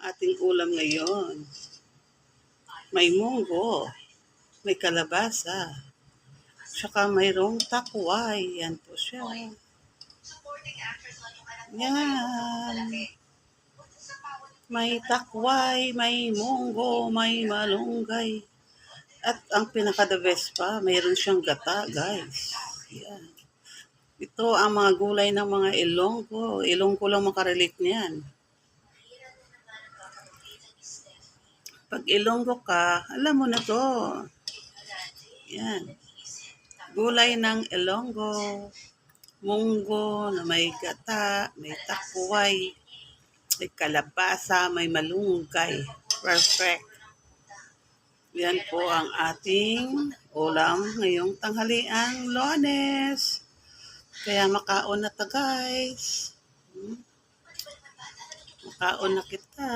Ating ulam ngayon. May munggo, may kalabasa, tsaka mayroong takway. Yan po siya. Yan. May takway, may munggo, may malunggay. At ang pinaka-the best pa, mayroon siyang gata, guys. Yan. Ito ang mga gulay ng mga Ilonggo. Ilonggo lang makarelate niyan. Pag Ilonggo ka, alam mo na to. Yan. Gulay ng Ilonggo. Munggo na may gata, may takway, may kalabasa, may malunggay. Perfect. Yan po ang ating ulam ngayong tanghaliang Lunes. Kaya makaon na ta, guys. Makaon na kita.